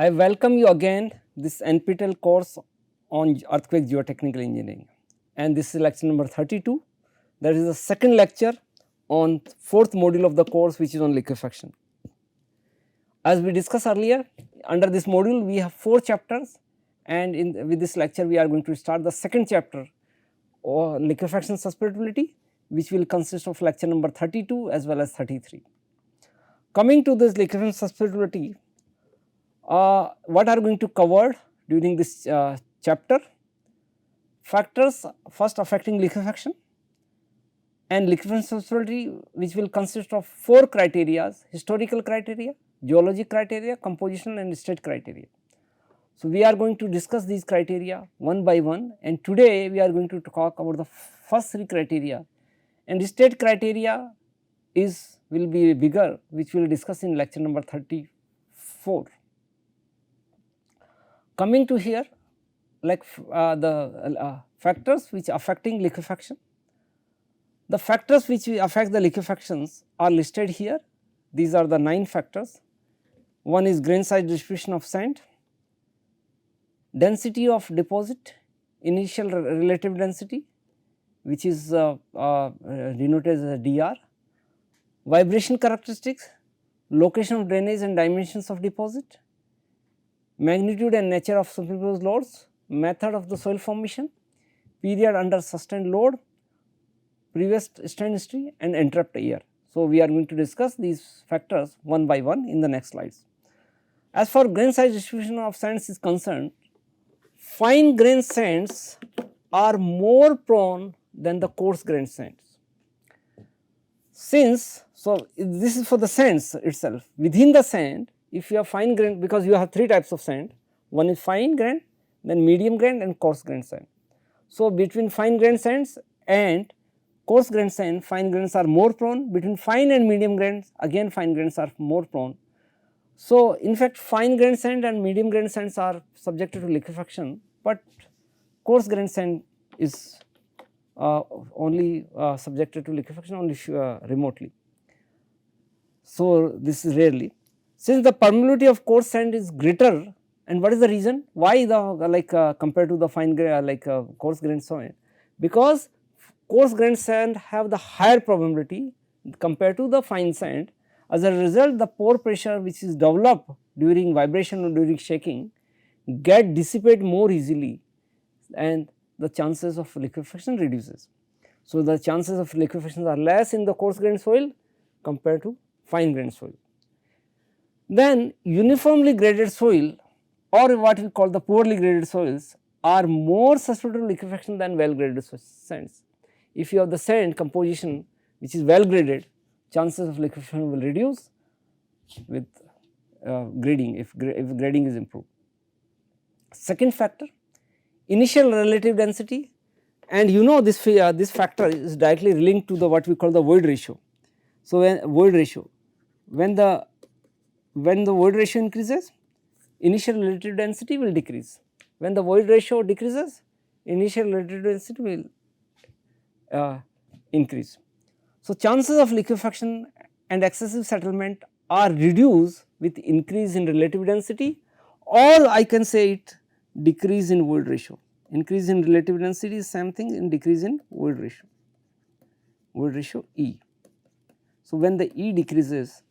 I welcome you again this NPTEL course on earthquake geotechnical engineering, and this is lecture number 32. That is the second lecture on fourth module of the course, which is on liquefaction. As we discussed earlier, under this module we have 4 chapters, and with this lecture we are going to start the second chapter on liquefaction susceptibility, which will consist of lecture number 32 as well as 33. Coming to this liquefaction susceptibility, what are going to cover during this chapter? Factors first affecting liquefaction and liquefaction susceptibility, which will consist of 4 criteria: historical criteria, geological criteria, compositional and state criteria. So, we are going to discuss these criteria one by one, and today we are going to talk about the first 3 criteria, and state criteria will be bigger, which we will discuss in lecture number 34. Coming to here, like the factors which affecting liquefaction. The factors which affect the liquefactions are listed here. These are the 9 factors. One is grain size distribution of sand, density of deposit, initial relative density, which is denoted as dr, vibration characteristics, location of drainage and dimensions of deposit, magnitude and nature of superimposed loads, method of the soil formation, period under sustained load, previous strain history and interrupt year. So, we are going to discuss these factors one by one in the next slides. As for grain size distribution of sands is concerned, fine grain sands are more prone than the coarse grain sands. So this is for the sands itself. Within the sand, if you have fine grain, because you have 3 types of sand, one is fine grain, then medium grain and coarse grain sand. So, between fine grain sands and coarse grain sand, fine grains are more prone. Between fine and medium grains, again fine grains are more prone. So, in fact, fine grain sand and medium grain sands are subjected to liquefaction, but coarse grain sand is only subjected to liquefaction only remotely. So, this is rarely. Since the permeability of coarse sand is greater, and what is the reason? Why the compared to the fine grain coarse grain sand? Because coarse grain sand have the higher probability compared to the fine sand. As a result, the pore pressure which is developed during vibration or during shaking get dissipate more easily, and the chances of liquefaction reduces. So, the chances of liquefaction are less in the coarse grain soil compared to fine grain soil. Then uniformly graded soil, or what we call the poorly graded soils, are more susceptible to liquefaction than well graded sands. If you have the sand composition which is well graded, chances of liquefaction will reduce with grading if grading is improved. Second factor, initial relative density, and you know this factor is directly linked to the what we call the void ratio. So, when the void ratio increases, initial relative density will decrease. When the void ratio decreases, initial relative density will increase. So, chances of liquefaction and excessive settlement are reduced with increase in relative density, or I can say it decrease in void ratio. Increase in relative density is same thing in decrease in void ratio E. So, when the E decreases,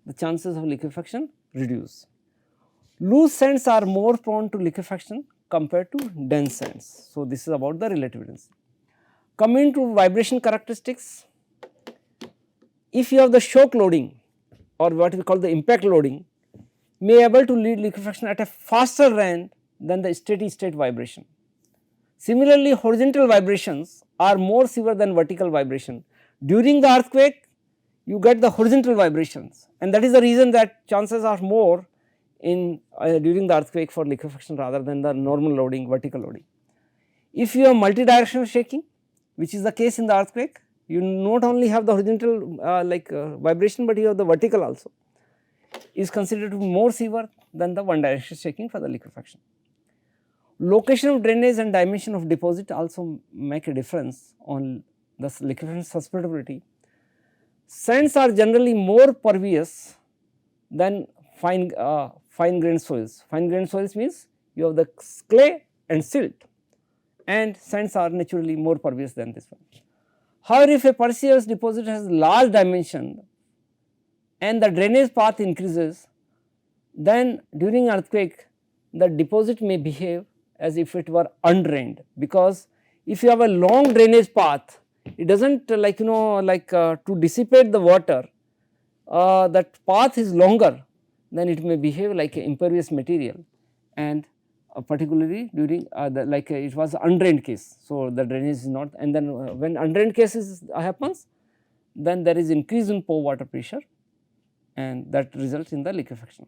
the chances of liquefaction reduce. Loose sands are more prone to liquefaction compared to dense sands. So, this is about the relative density. Coming to vibration characteristics, if you have the shock loading or what we call the impact loading, may able to lead liquefaction at a faster rate than the steady state vibration. Similarly, horizontal vibrations are more severe than vertical vibration. During the earthquake, you get the horizontal vibrations, and that is the reason that chances are more in during the earthquake for liquefaction rather than the normal loading, vertical loading. If you have multi-directional shaking, which is the case in the earthquake, you not only have the horizontal vibration, but you have the vertical also, is considered to be more severe than the one directional shaking for the liquefaction. Location of drainage and dimension of deposit also make a difference on the liquefaction susceptibility. Sands are generally more pervious than fine fine grained soils. Fine grained soils means you have the clay and silt, and sands are naturally more pervious than this one. However, if a perseverance deposit has large dimension and the drainage path increases, then during earthquake the deposit may behave as if it were undrained, because if you have a long drainage path, it does not to dissipate the water, that path is longer, then it may behave like an impervious material, and particularly during it was undrained case. So, the drainage is not, and then when undrained cases happens, then there is increase in pore water pressure, and that results in the liquefaction.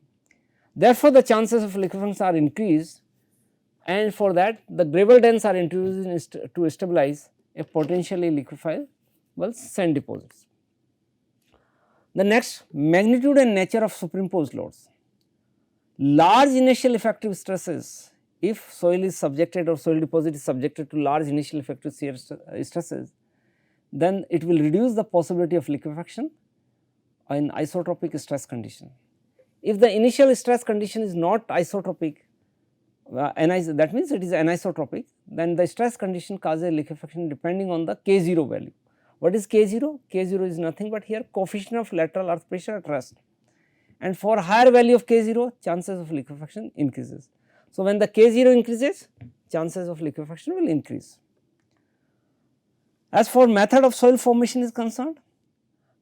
Therefore, the chances of liquefaction are increased, and for that the gravel dens are introduced to stabilize a potentially liquefiable sand deposits. The next, magnitude and nature of superimposed loads. Large initial effective stresses, if soil is subjected or soil deposit is subjected to large initial effective shear stresses, then it will reduce the possibility of liquefaction in isotropic stress condition. If the initial stress condition is not isotropic, that means it is anisotropic, then the stress condition causes liquefaction depending on the K0 value. What is K0? K0 is nothing but here coefficient of lateral earth pressure at rest, and for higher value of K0 chances of liquefaction increases. So, when the K0 increases, chances of liquefaction will increase. As for method of soil formation is concerned,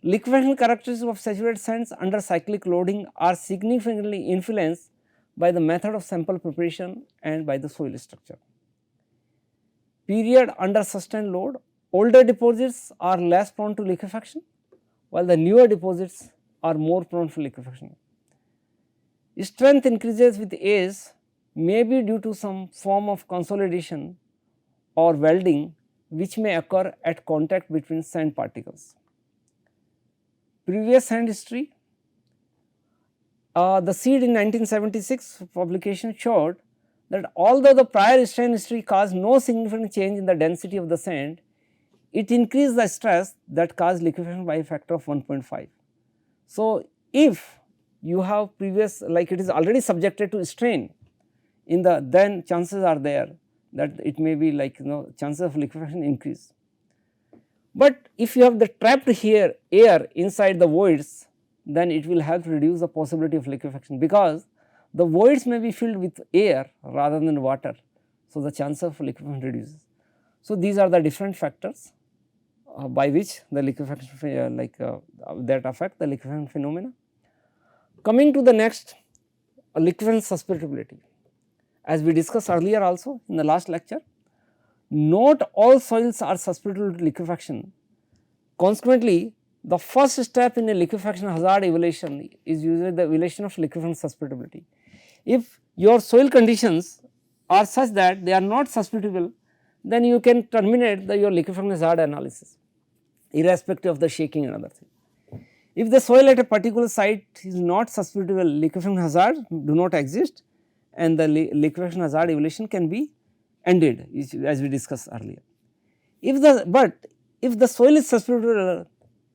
liquefaction characteristics of saturated sands under cyclic loading are significantly influenced by the method of sample preparation and by the soil structure. Period under sustained load, older deposits are less prone to liquefaction, while the newer deposits are more prone to liquefaction. Strength increases with age may be due to some form of consolidation or welding which may occur at contact between sand particles. Previous sand history, the seed in 1976 publication showed that although the prior strain history caused no significant change in the density of the sand, it increased the stress that caused liquefaction by a factor of 1.5. So, if you have previous, like it is already subjected to strain in the, then chances are there that it may be chances of liquefaction increase. But if you have the trapped here air inside the voids, then it will help reduce the possibility of liquefaction, because the voids may be filled with air rather than water. So, the chance of liquefaction reduces. So, these are the different factors by which the liquefaction that affect the liquefaction phenomena. Coming to the next, liquefaction susceptibility. As we discussed earlier also in the last lecture, not all soils are susceptible to liquefaction. Consequently, the first step in a liquefaction hazard evaluation is usually the evaluation of liquefaction susceptibility. If your soil conditions are such that they are not susceptible, then you can terminate your liquefaction hazard analysis irrespective of the shaking and other thing. If the soil at a particular site is not susceptible, liquefaction hazards do not exist, and the liquefaction hazard evaluation can be ended, as we discussed earlier. If the soil is susceptible,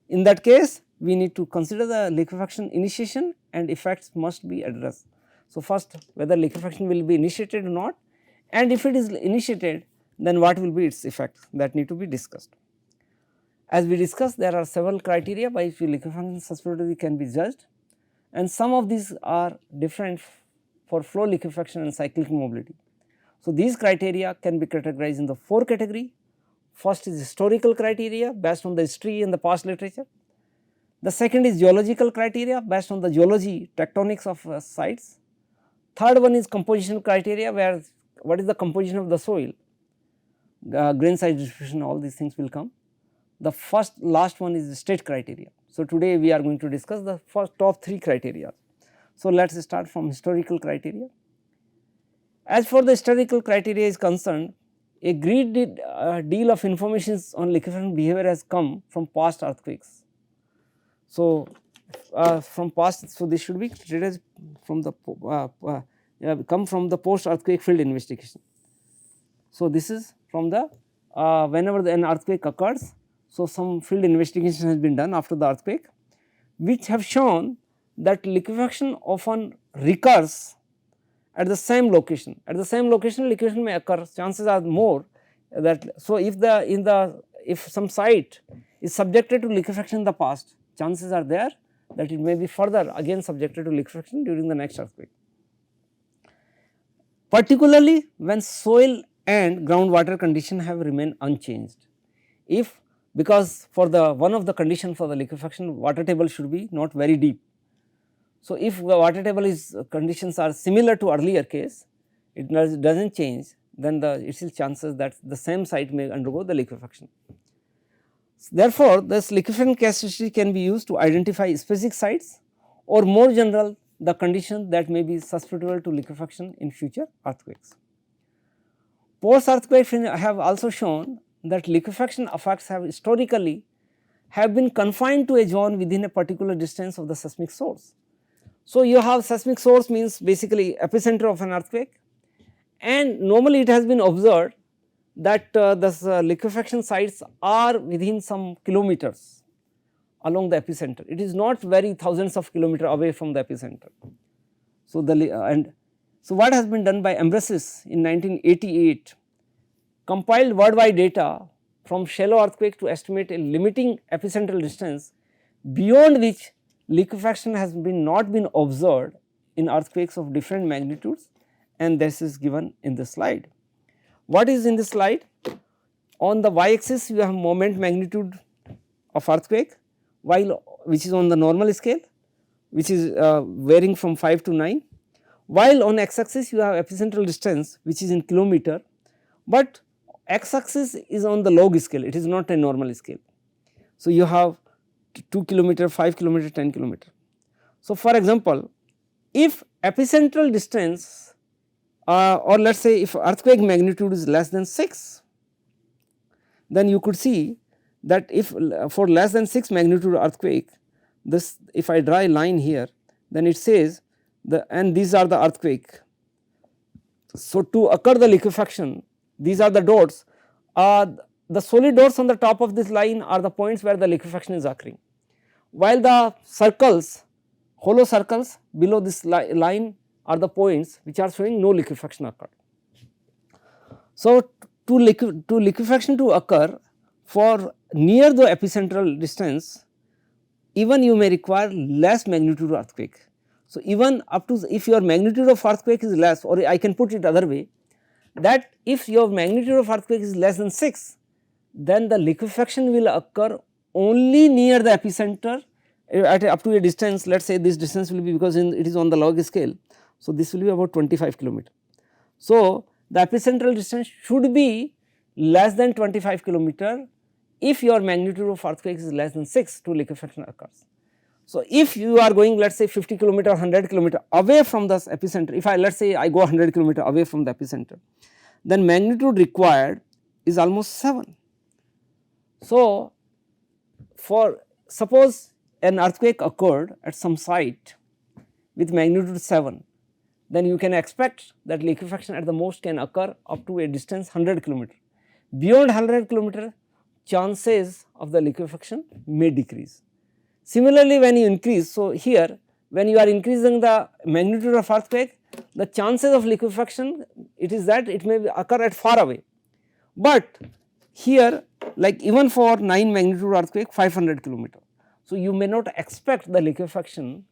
in that case we need to consider the liquefaction initiation and effects must be addressed. So, first whether liquefaction will be initiated or not, and if it is initiated, then what will be its effect, that need to be discussed. As we discussed, there are several criteria by which liquefaction susceptibility can be judged, and some of these are different for flow liquefaction and cyclic mobility. So, these criteria can be categorized in the 4 category. First is historical criteria based on the history and the past literature. The second is geological criteria based on the geology tectonics of sites. Third one is compositional criteria, where what is the composition of the soil, grain size distribution, all these things will come. The last one is the state criteria. So, today we are going to discuss the first top 3 criteria. So, let us start from historical criteria. As for the historical criteria is concerned, a great deal of information on liquefaction behavior has come from past earthquakes. So, from past, so this should be treated from the come from the post earthquake field investigation. So, this is from the whenever an earthquake occurs. So, some field investigation has been done after the earthquake, which have shown that liquefaction often recurs at the same location. At the same location liquefaction may occur, chances are more that. So, if some site is subjected to liquefaction in the past, chances are there that it may be further again subjected to liquefaction during the next earthquake. Particularly when soil and groundwater condition have remained unchanged. If, because for the one of the conditions for the liquefaction, water table should be not very deep. So, if the water table is conditions are similar to earlier case, it does not change, then it is still chances that the same site may undergo the liquefaction. Therefore, this liquefaction casuistry can be used to identify specific sites, or more general the conditions that may be susceptible to liquefaction in future earthquakes. Post earthquakes have also shown that liquefaction effects have historically been confined to a zone within a particular distance of the seismic source. So, you have seismic source means basically epicenter of an earthquake, and normally it has been observed that the liquefaction sites are within some kilometers along the epicenter. It is not very thousands of kilometers away from the epicenter. So, so what has been done by Ambrasis in 1988, compiled worldwide data from shallow earthquake to estimate a limiting epicentral distance beyond which liquefaction has not been observed in earthquakes of different magnitudes, and this is given in the slide. What is in this slide? On the y axis you have moment magnitude of earthquake, which is on the normal scale, which is varying from 5 to 9, while on x axis you have epicentral distance, which is in kilometer, but x axis is on the log scale, it is not a normal scale. So, you have 2 kilometer, 5 kilometer, 10 kilometer. So, for example, if epicentral distance or let us say if earthquake magnitude is less than 6, then you could see that if for less than 6 magnitude earthquake, this if I draw a line here, then it says and these are the earthquake. So, to occur the liquefaction, these are the dots, the solid dots on the top of this line are the points where the liquefaction is occurring, while the circles, hollow circles below this line are the points which are showing no liquefaction occurred. So, to liquefaction to occur for near the epicentral distance, even you may require less magnitude earthquake. So, even up to if your magnitude of earthquake is less, or I can put it other way, that if your magnitude of earthquake is less than 6, then the liquefaction will occur only near the epicenter at up to a distance. Let us say this distance will be, because it is on the log scale. So, this will be about 25 kilometer. So, the epicentral distance should be less than 25 kilometer if your magnitude of earthquake is less than 6 to liquefaction occurs. So, if you are going let us say 50 kilometer or 100 kilometer away from the epicenter, if let us say I go 100 kilometer away from the epicenter, then magnitude required is almost 7. So, for suppose an earthquake occurred at some site with magnitude 7, then you can expect that liquefaction at the most can occur up to a distance 100 kilometer. Beyond 100 kilometer, chances of the liquefaction may decrease. Similarly, when you increase, so here when you are increasing the magnitude of earthquake, the chances of liquefaction, it is that it may occur at far away, but here like even for 9 magnitude earthquake 500 kilometer. So, you may not expect the liquefaction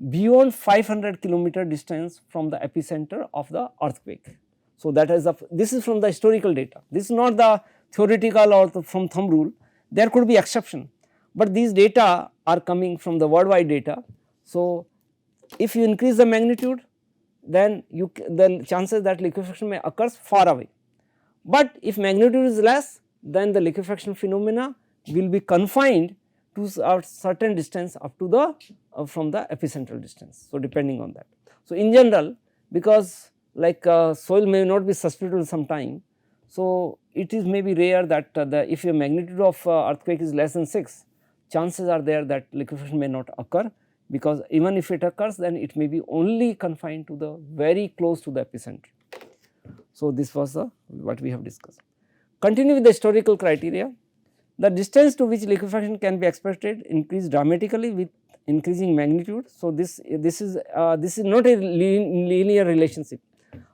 beyond 500 kilometer distance from the epicenter of the earthquake. So, that is this is from the historical data, this is not the theoretical or from thumb rule, there could be exception, but these data are coming from the worldwide data. So, if you increase the magnitude, then the chances that liquefaction may occur far away, but if magnitude is less, then the liquefaction phenomena will be confined to a certain distance up to the from the epicentral distance. So, depending on that. So, in general, because like soil may not be susceptible some time, so it is maybe rare that if your magnitude of earthquake is less than 6, chances are there that liquefaction may not occur, because even if it occurs, then it may be only confined to the very close to the epicenter. So, this was what we have discussed. Continue with the historical criteria. The distance to which liquefaction can be expected increased dramatically with increasing magnitude. So, this is not a linear relationship,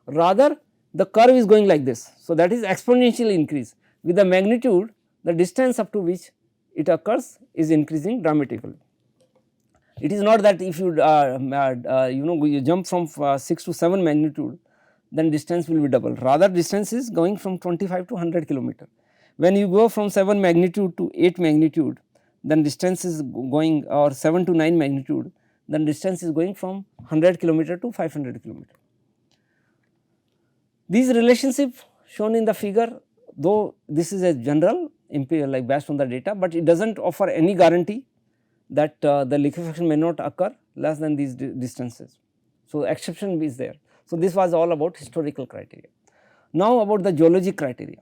rather the curve is going like this. So, that is exponential increase with the magnitude, the distance up to which it occurs is increasing dramatically. It is not that if you you jump from 6 to 7 magnitude, then distance will be double, rather distance is going from 25 to 100 kilometer. When you go from 7 magnitude to 8 magnitude, then distance is going, or 7 to 9 magnitude, then distance is going from 100 kilometer to 500 kilometer. These relationships shown in the figure, though this is a general like based on the data, but it does not offer any guarantee that the liquefaction may not occur less than these distances. So, exception is there. So, this was all about historical criteria. Now, about the geologic criteria.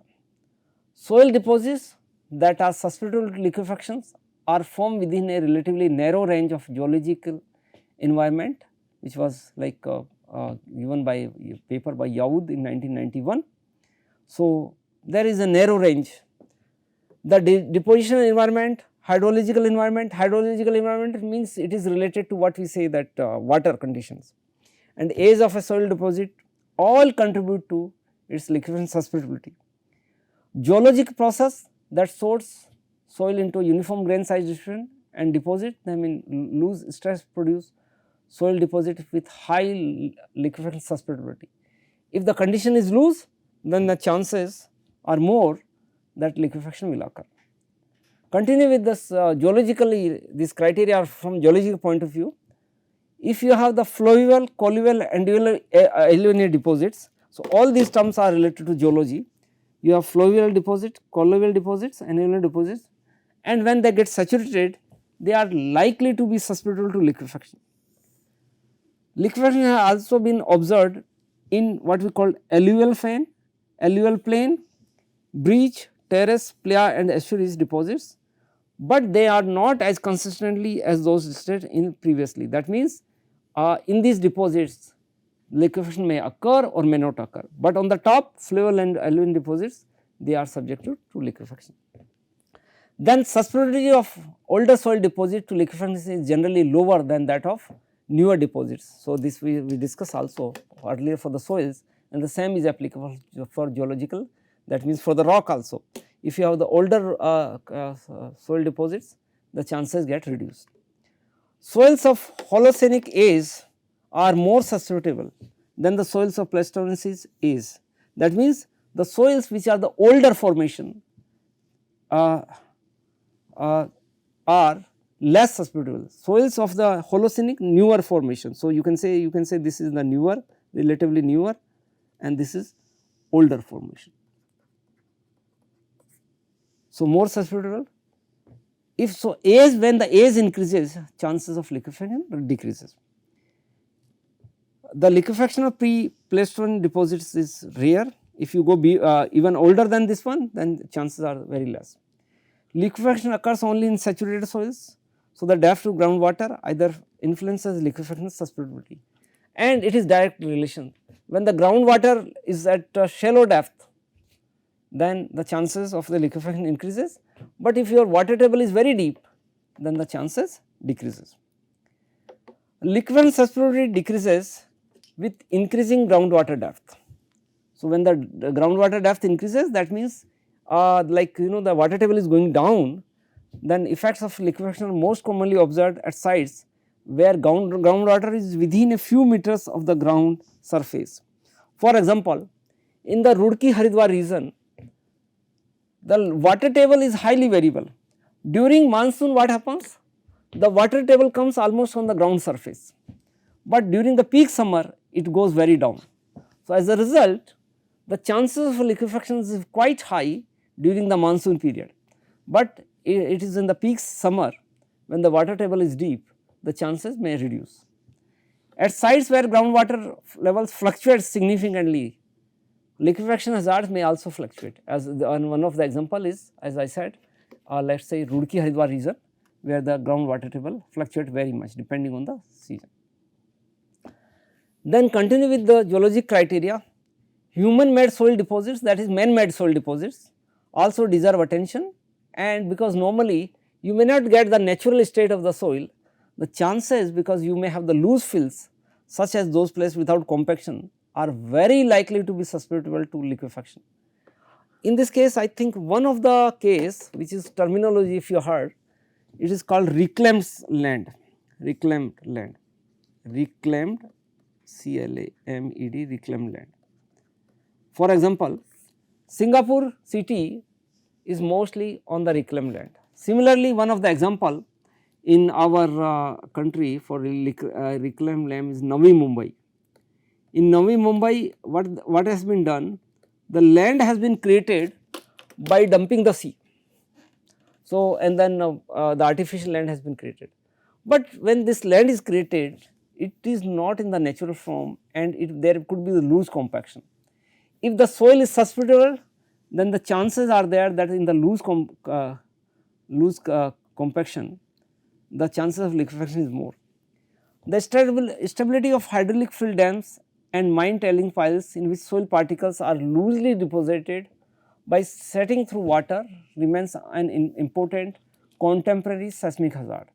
Soil deposits that are susceptible to liquefactions are formed within a relatively narrow range of geological environment, which was like given by a paper by Yaoud in 1991. So, there is a narrow range. The depositional environment, hydrological environment means it is related to what we say that water conditions, and age of a soil deposit all contribute to its liquefaction susceptibility. Geologic process that sorts soil into uniform grain size distribution and deposit them in loose stress produce soil deposit with high liquefaction susceptibility. If the condition is loose, then the chances are more that liquefaction will occur. Continue with this geologically, these criteria are from geological point of view. If you have the fluvial, colluvial and alluvial deposits, so all these terms are related to geology. You have fluvial deposits, colluvial deposits and alluvial deposits, and when they get saturated, they are likely to be susceptible to liquefaction. Liquefaction has also been observed in what we call alluvial plain, breach, terrace, playa and estuaries deposits, but they are not as consistently as those listed in previously. That means, in these deposits liquefaction may occur or may not occur, but on the top fluvial and alluvial deposits they are subjected to liquefaction. Then susceptibility of older soil deposit to liquefaction is generally lower than that of newer deposits. So, this we discussed also earlier for the soils, and the same is applicable for geological, that means for the rock also. If you have the older soil deposits, the chances get reduced. Soils of Holocenic age are more susceptible than the soils of Pleistocene age. That means, the soils which are the older formation are less susceptible. Soils of the Holocenic newer formation. So, you can say this is the newer, relatively newer, and this is older formation. So, more susceptible. If so, age, when the age increases, chances of liquefaction decreases. The liquefaction of pre-Pleistocene deposits is rare. If you go even older than this one, then the chances are very less. Liquefaction occurs only in saturated soils. So, the depth to groundwater either influences liquefaction susceptibility, and it is direct relation. When the groundwater is at a shallow depth, then the chances of the liquefaction increases, but if your water table is very deep, then the chances decreases. Liquefaction susceptibility decreases with increasing groundwater depth. So, when the groundwater depth increases, that means the water table is going down, then effects of liquefaction are most commonly observed at sites where groundwater is within a few meters of the ground surface. For example, in the Roorkee-Haridwar region, the water table is highly variable. During monsoon, what happens? The water table comes almost on the ground surface, but during the peak summer it goes very down. So, as a result, the chances of liquefaction is quite high during the monsoon period, but it is in the peak summer when the water table is deep, the chances may reduce. At sites where groundwater levels fluctuate significantly, liquefaction hazards may also fluctuate, as one of the example is, as I said, let us say Roorkee-Haridwar region, where the groundwater table fluctuate very much depending on the season. Then continue with the geologic criteria. Human made soil deposits, that is man made soil deposits, also deserve attention, and because normally you may not get the natural state of the soil, the chances, because you may have the loose fills such as those placed without compaction, are very likely to be susceptible to liquefaction. In this case, I think one of the case which is terminology, if you heard, it is called reclaimed land, reclaimed land, reclaimed CLAMED, reclaimed land. For example, Singapore city is mostly on the reclaimed land. Similarly, one of the example in our country for reclaimed land is Navi Mumbai. In Navi Mumbai, what has been done? The land has been created by dumping the sea. So, and then the artificial land has been created. But when this land is created, it is not in the natural form, and there could be the loose compaction. If the soil is susceptible, then the chances are there that in the loose compaction, the chances of liquefaction is more. The stability of hydraulic fill dams and mine tailing piles in which soil particles are loosely deposited by setting through water remains an important contemporary seismic hazard.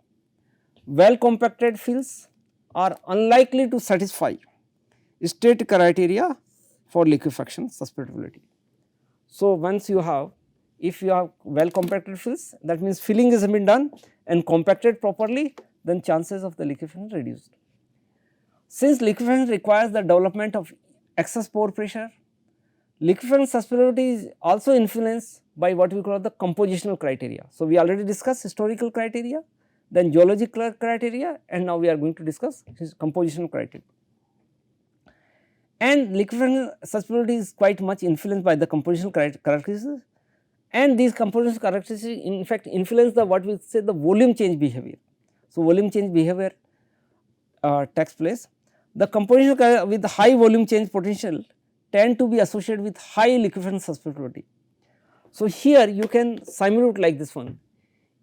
Well compacted fills are unlikely to satisfy state criteria for liquefaction susceptibility. So, once you have, if you have well compacted fills, that means filling has been done and compacted properly, then chances of the liquefaction reduced. Since liquefaction requires the development of excess pore pressure, liquefaction susceptibility is also influenced by what we call the compositional criteria. So, we already discussed historical criteria, then geological criteria, and now we are going to discuss compositional criteria. And liquefaction susceptibility is quite much influenced by the compositional characteristics, and these compositional characteristics in fact influence the what we say the volume change behavior. So, volume change behavior takes place. The compositional with high volume change potential tend to be associated with high liquefaction susceptibility. So, here you can simulate like this one.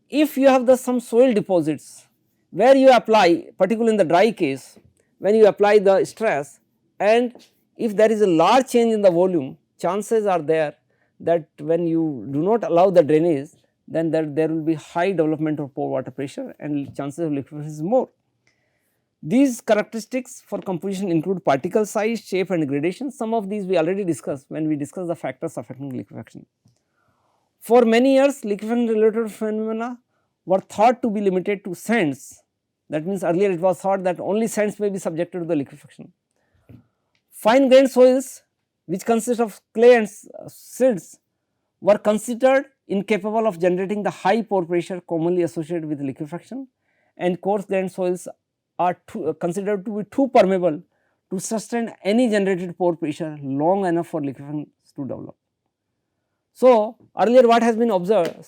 If you have some soil deposits where you apply, particularly in the dry case, when you apply the stress, and if there is a large change in the volume, chances are there that when you do not allow the drainage, then there will be high development of pore water pressure and chances of liquefaction is more. These characteristics for composition include particle size, shape and gradation. Some of these we already discussed when we discussed the factors affecting liquefaction. For many years, liquefaction related phenomena were thought to be limited to sands. That means earlier it was thought that only sands may be subjected to the liquefaction. Fine grained soils which consist of clay and silts were considered incapable of generating the high pore pressure commonly associated with liquefaction, and coarse grained soils are considered to be too permeable to sustain any generated pore pressure long enough for liquefaction to develop. So, earlier what has been observed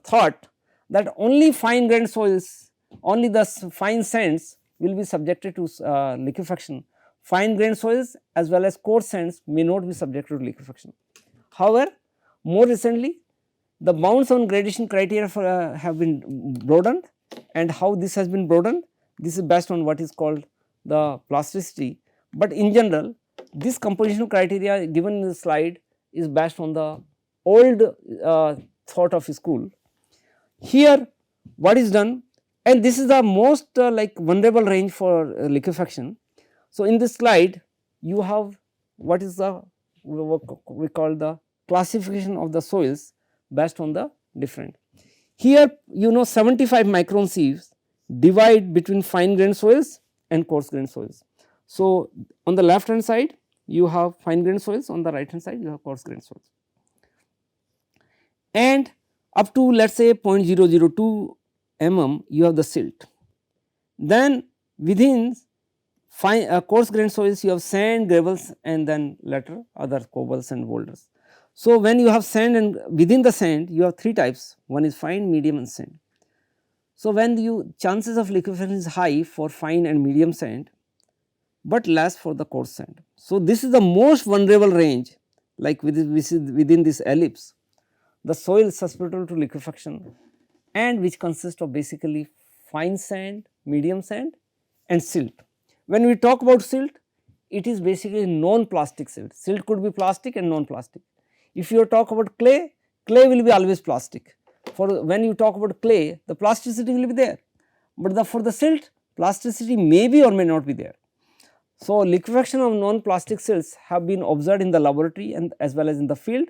thought that only fine grained soils, only the fine sands will be subjected to liquefaction. Fine grained soils as well as coarse sands may not be subjected to liquefaction. However, more recently the bounds on gradation criteria have been broadened, and how this has been broadened, this is based on what is called the plasticity, but in general this compositional criteria given in the slide is based on the old thought of school. Here what is done, and this is the most vulnerable range for liquefaction. So, in this slide you have what is the we call the classification of the soils based on the different. Here 75 micron sieves divide between fine grained soils and coarse grained soils. So, on the left hand side you have fine grained soils, on the right hand side you have coarse grained soils, and up to let us say 0.002 mm you have the silt. Then within coarse grained soils you have sand, gravels, and then later other cobbles and boulders. So, when you have sand, and within the sand you have three types, one is fine, medium and sand. So, when chances of liquefaction is high for fine and medium sand, but less for the coarse sand. So, this is the most vulnerable range, like within this ellipse, the soil susceptible to liquefaction, and which consists of basically fine sand, medium sand and silt. When we talk about silt, it is basically non-plastic silt. Silt could be plastic and non-plastic. If you talk about clay, clay will be always plastic. For when you talk about clay, the plasticity will be there, but for the silt plasticity may be or may not be there. So, liquefaction of non-plastic silts have been observed in the laboratory and as well as in the field,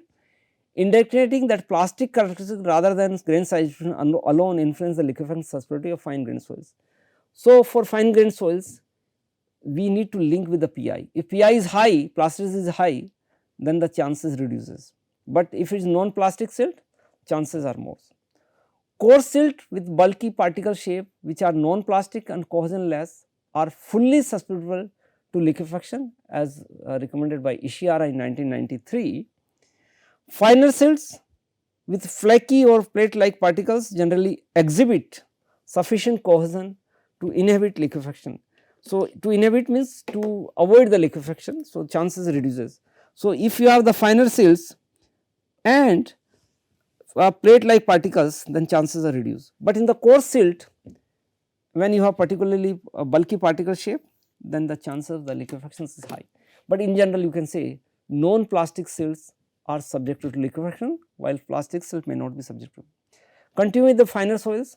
indicating that plastic characteristics rather than grain size alone influence the liquefaction susceptibility of fine grained soils. So, for fine grained soils we need to link with the Pi. If Pi is high, plasticity is high, then the chances reduces, but if it is non-plastic silt, chances are more. Coarse silt with bulky particle shape which are non-plastic and cohesionless are fully susceptible to liquefaction as recommended by Ishihara in 1993. Finer silts with flaky or plate-like particles generally exhibit sufficient cohesion to inhibit liquefaction. So, to inhibit means to avoid the liquefaction, so chances reduces. So, if you have the finer silts and plate-like particles, then chances are reduced. But in the coarse silt, when you have particularly bulky particle shape, then the chances of the liquefaction is high. But in general, you can say non-plastic silts are subjected to liquefaction, while plastic silt may not be subjected. Continue with the finer soils.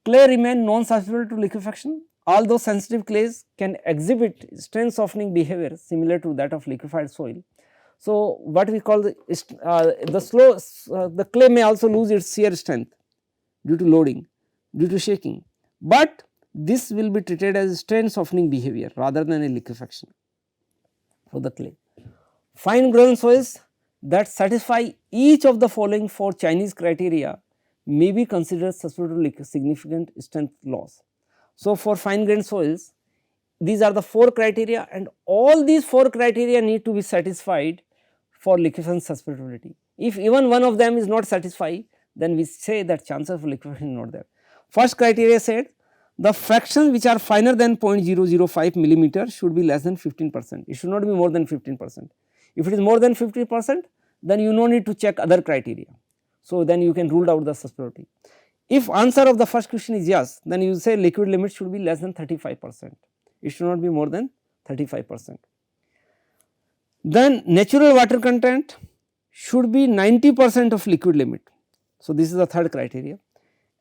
Clay remain non-susceptible to liquefaction, although sensitive clays can exhibit strain softening behavior similar to that of liquefied soil. So, what we call the clay may also lose its shear strength due to loading, due to shaking, but this will be treated as strain softening behavior rather than a liquefaction for the clay. Fine grained soils that satisfy each of the following 4 Chinese criteria may be considered susceptible to significant strength loss. So, for fine grained soils, these are the 4 criteria and all these 4 criteria need to be satisfied for liquefaction susceptibility. If even one of them is not satisfied, then we say that chances of liquefaction is not there. First criteria said the fractions which are finer than 0.005 millimeter should be less than 15%, it should not be more than 15%. If it is more than 50%, then you no need to check other criteria. So, then you can rule out the susceptibility. If answer of the first question is yes, then you say liquid limit should be less than 35%, it should not be more than 35%. Then natural water content should be 90% of liquid limit. So, this is the third criteria,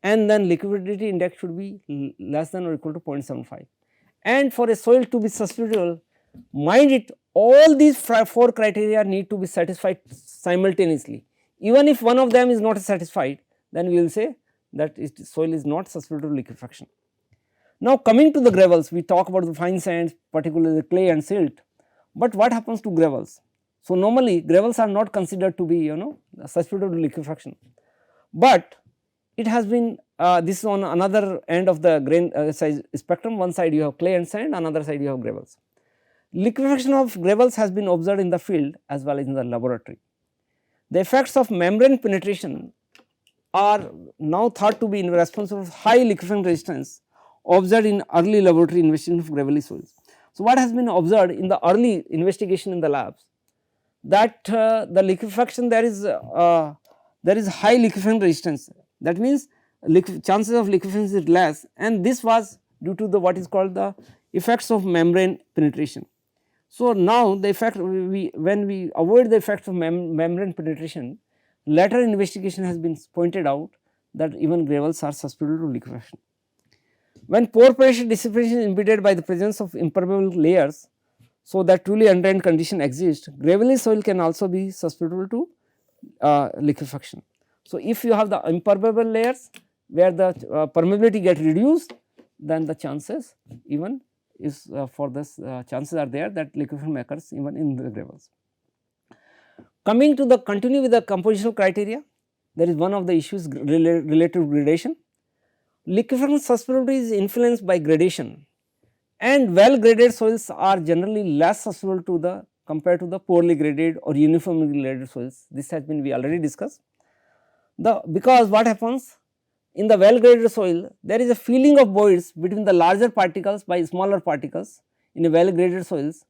and then liquidity index should be less than or equal to 0.75. And for a soil to be susceptible, mind it, all these 4 criteria need to be satisfied simultaneously. Even if one of them is not satisfied, then we will say that soil is not susceptible to liquefaction. Now, coming to the gravels, we talk about the fine sands, particularly the clay and silt, but what happens to gravels? So, normally gravels are not considered to be susceptible to liquefaction, but it has been this is on another end of the grain size spectrum. One side you have clay and sand, another side you have gravels. Liquefaction of gravels has been observed in the field as well as in the laboratory. The effects of membrane penetration are now thought to be responsible for high liquefaction resistance observed in early laboratory investigation of gravelly soils. So, what has been observed in the early investigation in the labs, that the liquefaction there is high liquefaction resistance, that means chances of liquefaction is less, and this was due to the what is called the effects of membrane penetration. So, now the effect when we avoid the effects of membrane penetration, later investigation has been pointed out that even gravels are susceptible to liquefaction. When pore pressure dissipation is impeded by the presence of impermeable layers, so that truly undrained condition exists, gravelly soil can also be susceptible to liquefaction. So, if you have the impermeable layers where the permeability get reduced, then the chances even is for this chances are there that liquefaction occurs even in the gravels. Coming to the continue with the compositional criteria, there is one of the issues related to gradation. Liquefaction susceptibility is influenced by gradation, and well graded soils are generally less susceptible to the compared to the poorly graded or uniformly graded soils. This has been we already discussed. Because what happens in the well graded soil, there is a filling of voids between the larger particles by smaller particles in a well graded soils.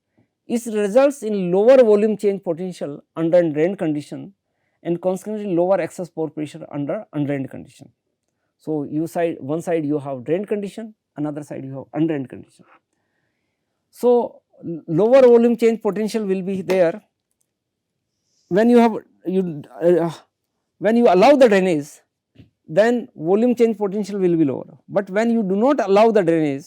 It results in lower volume change potential under drained condition and consequently lower excess pore pressure under undrained condition. So, one side you have drained condition, another side you have undrained condition. So, lower volume change potential will be there when you have when you allow the drainage. then volume change potential will be lower. But when you do not allow the drainage,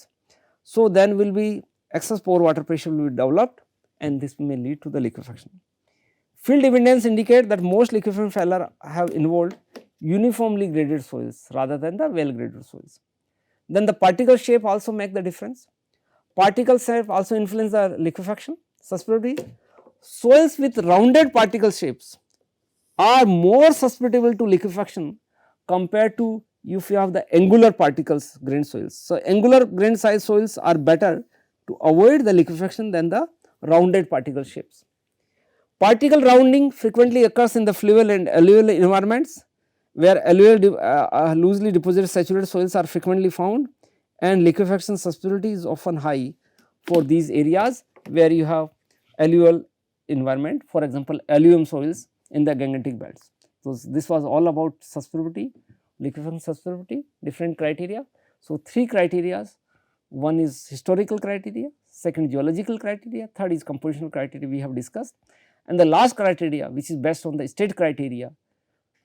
so then will be excess pore water pressure will be developed, and this may lead to the liquefaction. Field evidence indicate that most liquefaction failure have involved uniformly graded soils rather than the well graded soils. Then the particle shape also make the difference. Particle shape also influence the liquefaction susceptibility. Soils with rounded particle shapes are more susceptible to liquefaction compared to if you have the angular particles grain soils. So, angular grain size soils are better to avoid the liquefaction than the rounded particle shapes. Particle rounding frequently occurs in the fluvial and alluvial environments, where alluvial loosely deposited saturated soils are frequently found, and liquefaction susceptibility is often high for these areas where you have alluvial environment, for example, alluvium soils in the gangetic belts. So, this was all about susceptibility, liquefaction susceptibility, different criteria. So, 3 criteria, one is historical criteria, second geological criteria, third is compositional criteria we have discussed, and the last criteria which is based on the state criteria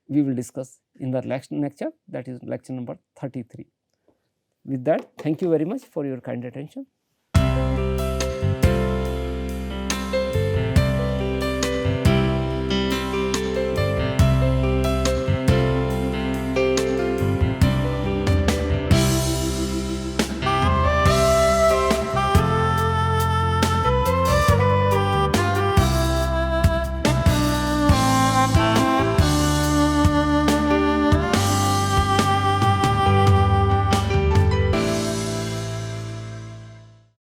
we will discuss in the next lecture, that is lecture number 33. With that, thank you very much for your kind attention.